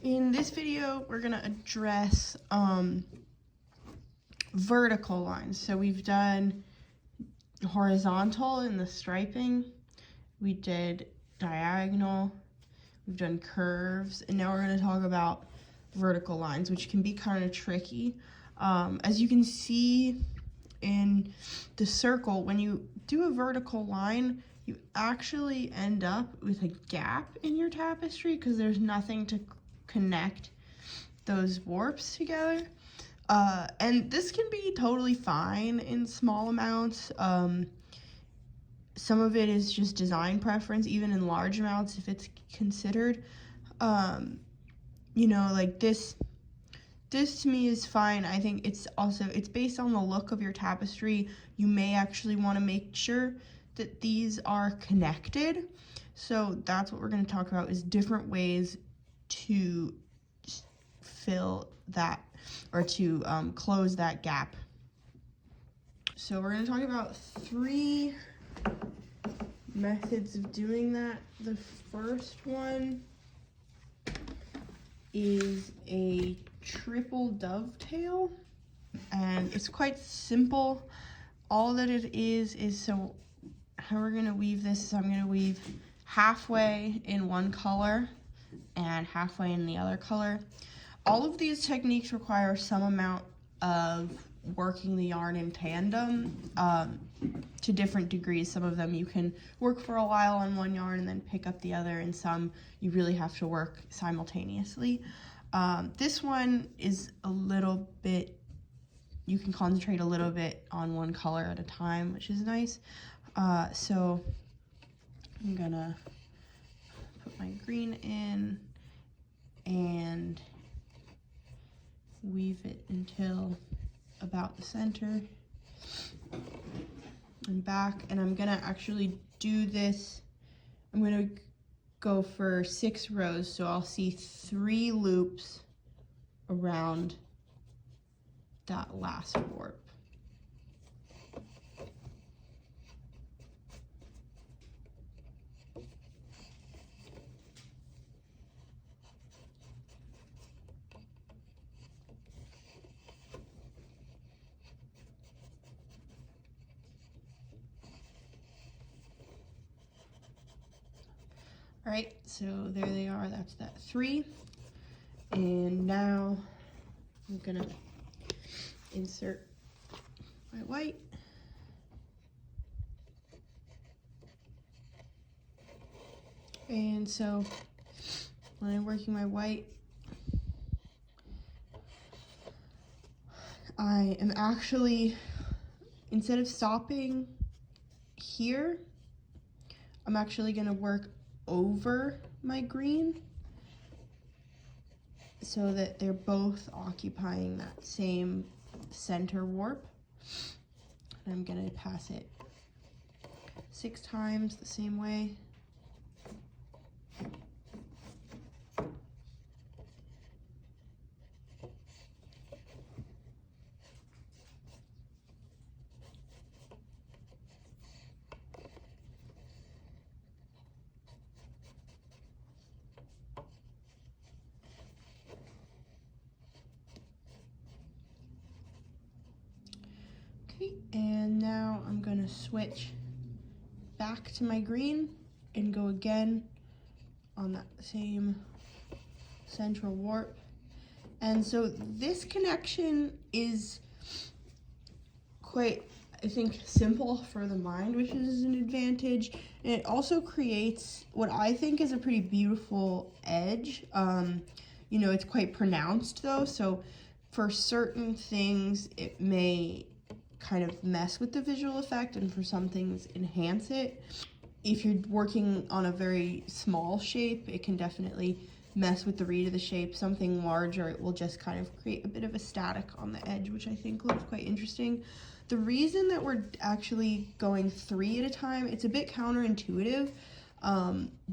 In this video, we're gonna address vertical lines. So we've done horizontal in the striping, we did diagonal, we've done curves, and now we're gonna talk about vertical lines, which can be kind of tricky. As you can see in the circle, when you do a vertical line, you actually end up with a gap in your tapestry because there's nothing to connect those warps together. And this can be totally fine in small amounts. Some of it is just design preference, even in large amounts if it's considered. You know, like this to me is fine. I think it's based on the look of your tapestry. You may actually want to make sure that these are connected. So that's what we're going to talk about, is different ways to fill that, or to close that gap. So we're going to talk about 3 methods of doing that. The first one is a triple dovetail, and it's quite simple. All that it is so how we're going to weave this is I'm going to weave halfway in one color and halfway in the other color. All of these techniques require some amount of working the yarn in tandem to different degrees. Some of them you can work for a while on one yarn and then pick up the other, and some you really have to work simultaneously. This one is a little bit, you can concentrate a little bit on one color at a time, which is nice. So I'm gonna put my green in and weave it until about the center and back. And I'm gonna actually do this, I'm gonna go for 6 rows, so I'll see 3 loops around that last warp. All right, so there they are, that's that 3. And now I'm gonna insert my white. And so when I'm working my white, I am actually, instead of stopping here, I'm actually gonna work over my green so that they're both occupying that same center warp. And I'm gonna pass it 6 times the same way. And now I'm gonna switch back to my green and go again on that same central warp. And so this connection is quite, I think, simple for the mind, which is an advantage. And it also creates what I think is a pretty beautiful edge. You know, it's quite pronounced though, so for certain things it may kind of mess with the visual effect, and for some things enhance it. If you're working on a very small shape, it can definitely mess with the read of the shape. Something larger, it will just kind of create a bit of a static on the edge, which I think looks quite interesting. The reason that we're actually going 3 at a time, it's a bit counterintuitive,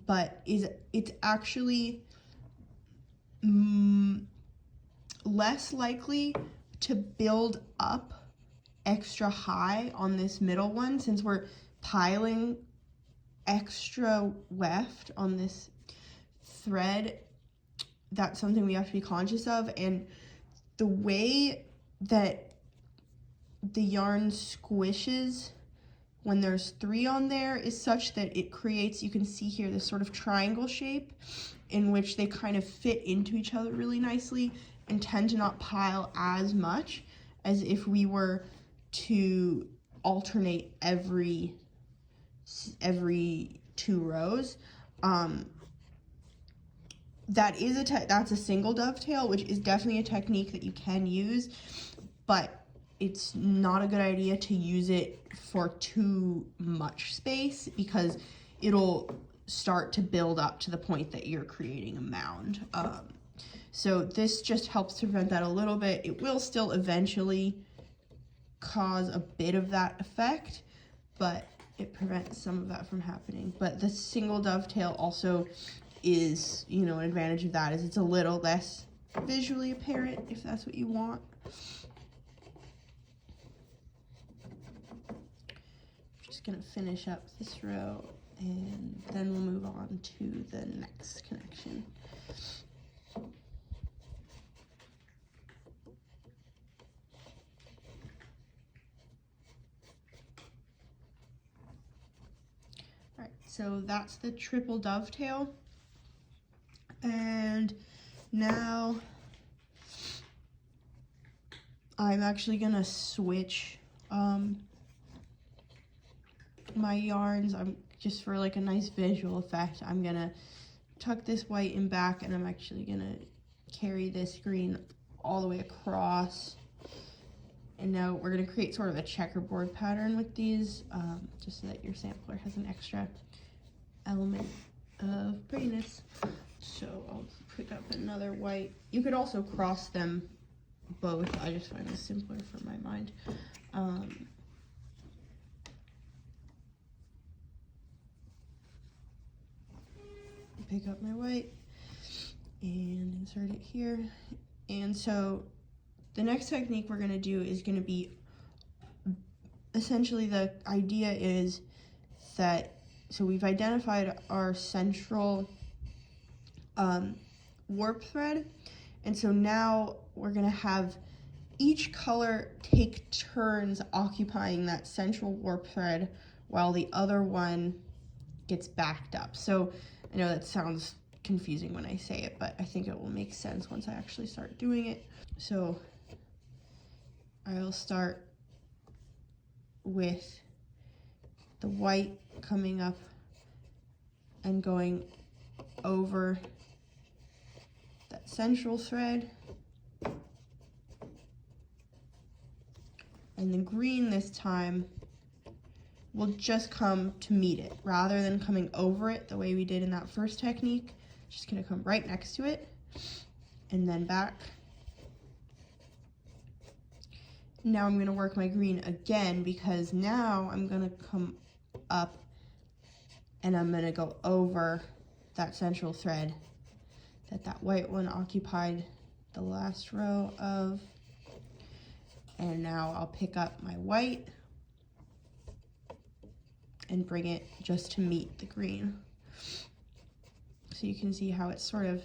but it's actually less likely to build up extra high on this middle one, since we're piling extra weft on this thread that's something we have to be conscious of. And the way that the yarn squishes when there's 3 on there is such that it creates, you can see here, this sort of triangle shape in which they kind of fit into each other really nicely and tend to not pile as much as if we were to alternate every 2 rows. That's a single dovetail, which is definitely a technique that you can use, but it's not a good idea to use it for too much space because it'll start to build up to the point that you're creating a mound. So this just helps to prevent that a little bit. It will still eventually cause a bit of that effect, but it prevents some of that from happening. But the single dovetail also is, you know, an advantage of that is it's a little less visually apparent if that's what you want. Just gonna finish up this row and then we'll move on to the next connection. Alright, so that's the triple dovetail. And now I'm actually gonna switch my yarns. I'm just for like a nice visual effect, I'm gonna tuck this white in back and I'm actually gonna carry this green all the way across. And now we're gonna create sort of a checkerboard pattern with these, just so that your sampler has an extra element of prettiness. So I'll pick up another white. You could also cross them both. I just find this simpler for my mind. Pick up my white and insert it here. And so the next technique we're going to do is going to be, essentially the idea is that, so we've identified our central warp thread, and so now we're going to have each color take turns occupying that central warp thread while the other one gets backed up. So I know that sounds confusing when I say it, but I think it will make sense once I actually start doing it. So I'll start with the white coming up and going over that central thread, and the green this time will just come to meet it rather than coming over it the way we did in that first technique. Just gonna come right next to it and then back. Now I'm gonna work my green again because now I'm gonna come up and I'm gonna go over that central thread that white one occupied the last row of. And now I'll pick up my white and bring it just to meet the green. So you can see how it's sort of,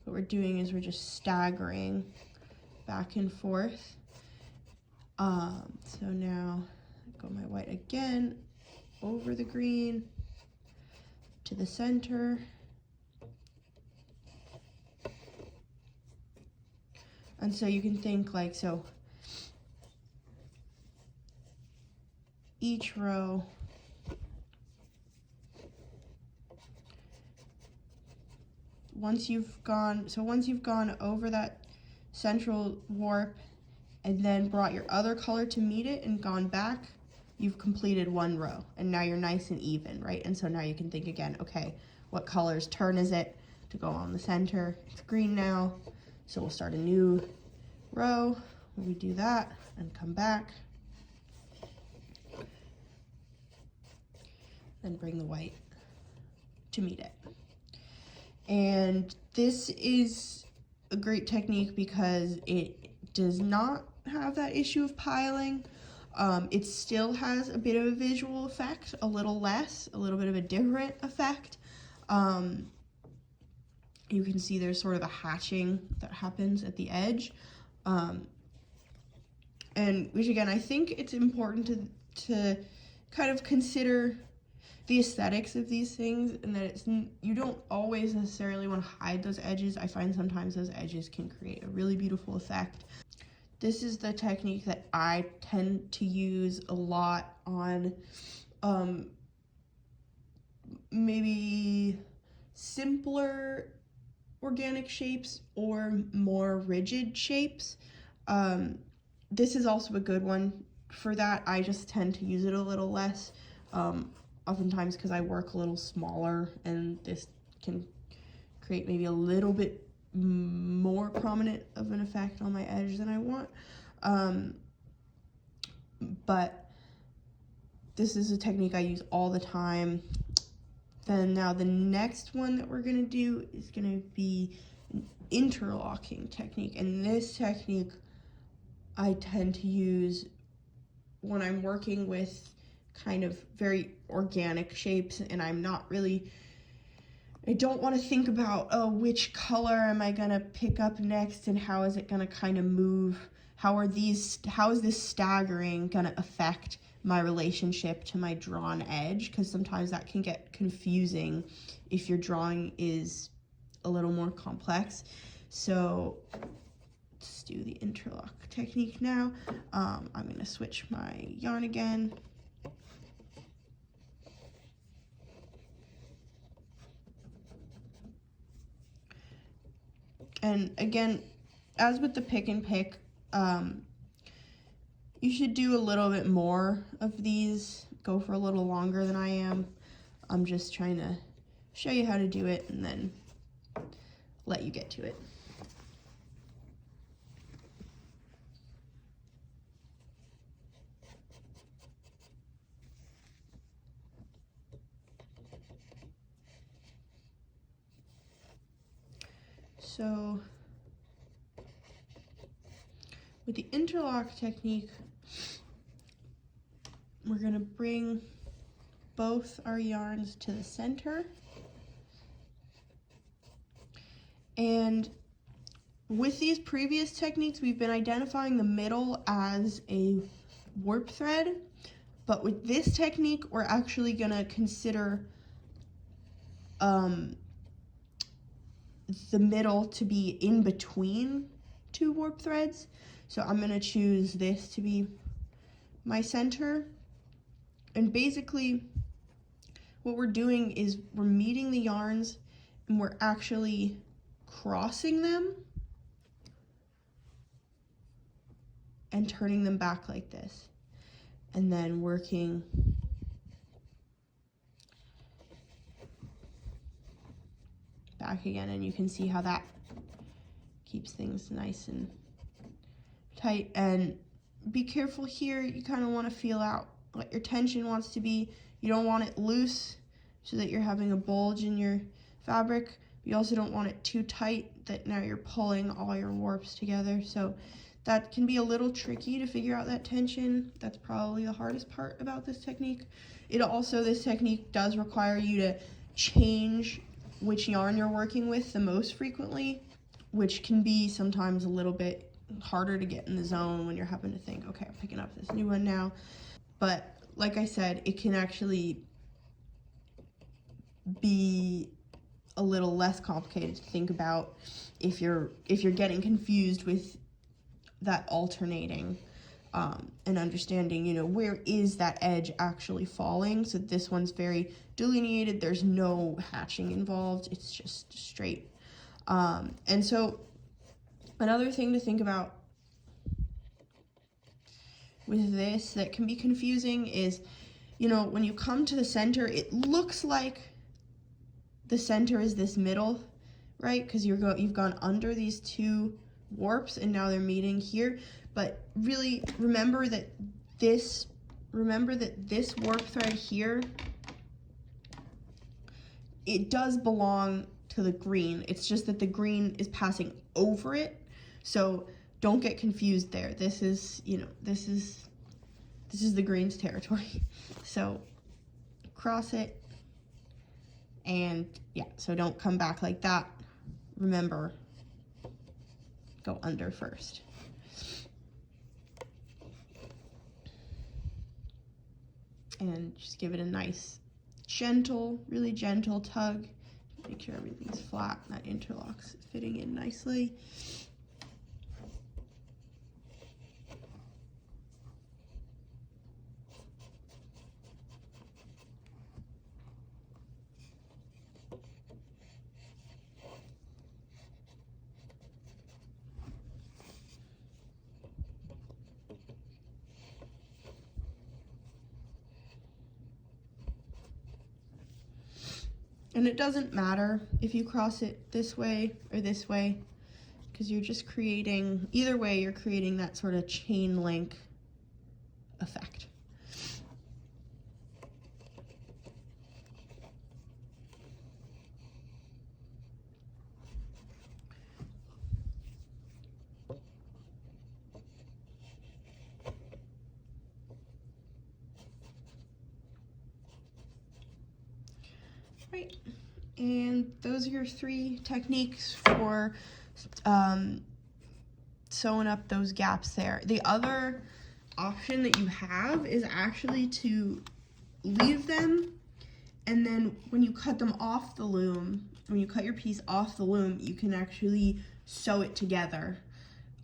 what we're doing is we're just staggering back and forth. So now I go my white again, over the green, to the center. And so you can think like, so each row once you've gone over that central warp and then brought your other color to meet it and gone back, you've completed one row and now you're nice and even, right? And so now you can think again, okay, what color's turn is it to go on the center? It's green now, so we'll start a new row where we do that and come back. Then bring the white to meet it. And this is a great technique because it does not have that issue of piling. It still has a bit of a visual effect, a little less, a little bit of a different effect. you can see there's sort of a hatching that happens at the edge. And which again, I think it's important to kind of consider the aesthetics of these things, and that you don't always necessarily want to hide those edges. I find sometimes those edges can create a really beautiful effect. This is the technique that I tend to use a lot on maybe simpler organic shapes or more rigid shapes. This is also a good one for that. I just tend to use it a little less, oftentimes because I work a little smaller, and this can create maybe a little bit more prominent of an effect on my edge than I want. But this is a technique I use all the time. Then now the next one that we're gonna do is gonna be an interlocking technique. And this technique I tend to use when I'm working with kind of very organic shapes, and I don't want to think about, oh, which color am I gonna pick up next and how is it gonna kind of move? How is this staggering gonna affect my relationship to my drawn edge? Because sometimes that can get confusing if your drawing is a little more complex. So let's do the interlock technique now. I'm gonna switch my yarn again. And again, as with the pick and pick, you should do a little bit more of these, go for a little longer than I am. I'm just trying to show you how to do it and then let you get to it. So with the interlock technique, we're gonna bring both our yarns to the center. And with these previous techniques, we've been identifying the middle as a warp thread, but with this technique, we're actually gonna consider the middle to be in between two warp threads. So I'm gonna choose this to be my center. And basically what we're doing is we're meeting the yarns and we're actually crossing them and turning them back like this, and then working back again, and you can see how that keeps things nice and tight. And be careful here, you kind of want to feel out what your tension wants to be. You don't want it loose so that you're having a bulge in your fabric. You also don't want it too tight that now you're pulling all your warps together. So that can be a little tricky to figure out that tension. That's probably the hardest part about this technique. This technique does require you to change which yarn you're working with the most frequently, which can be sometimes a little bit harder to get in the zone when you're having to think, okay, I'm picking up this new one now. But like I said, it can actually be a little less complicated to think about if you're getting confused with that alternating, and understanding, where is that edge actually falling. So this one's very delineated, there's no hatching involved, it's just straight. And so another thing to think about with this that can be confusing is, when you come to the center, it looks like the center is this middle, right? Because you've gone under these two warps and now they're meeting here. But really remember that this warp thread here, it does belong to the green. It's just that the green is passing over it. So don't get confused there. This is the green's territory. So cross it, and yeah, so don't come back like that. remember, go under first. And just give it a nice, gentle, really gentle tug. Make sure everything's flat and that interlock's fitting in nicely. And it doesn't matter if you cross it this way or this way, because you're just creating, either way, you're creating that sort of chain link effect. Right, and those are your 3 techniques for sewing up those gaps there. The other option that you have is actually to leave them, and then when you cut them off the loom, when you cut your piece off the loom, you can actually sew it together,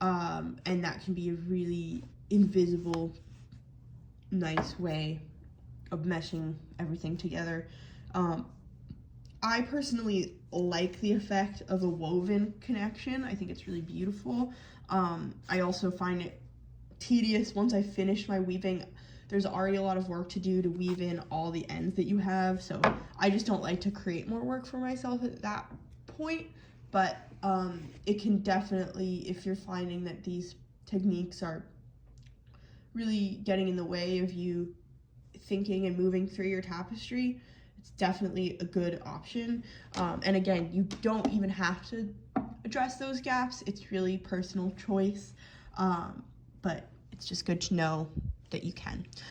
and that can be a really invisible, nice way of meshing everything together. I personally like the effect of a woven connection. I think it's really beautiful. I also find it tedious once I finish my weaving. There's already a lot of work to do to weave in all the ends that you have, so I just don't like to create more work for myself at that point. But it can definitely, if you're finding that these techniques are really getting in the way of you thinking and moving through your tapestry, it's definitely a good option. And again, you don't even have to address those gaps. It's really personal choice, but it's just good to know that you can.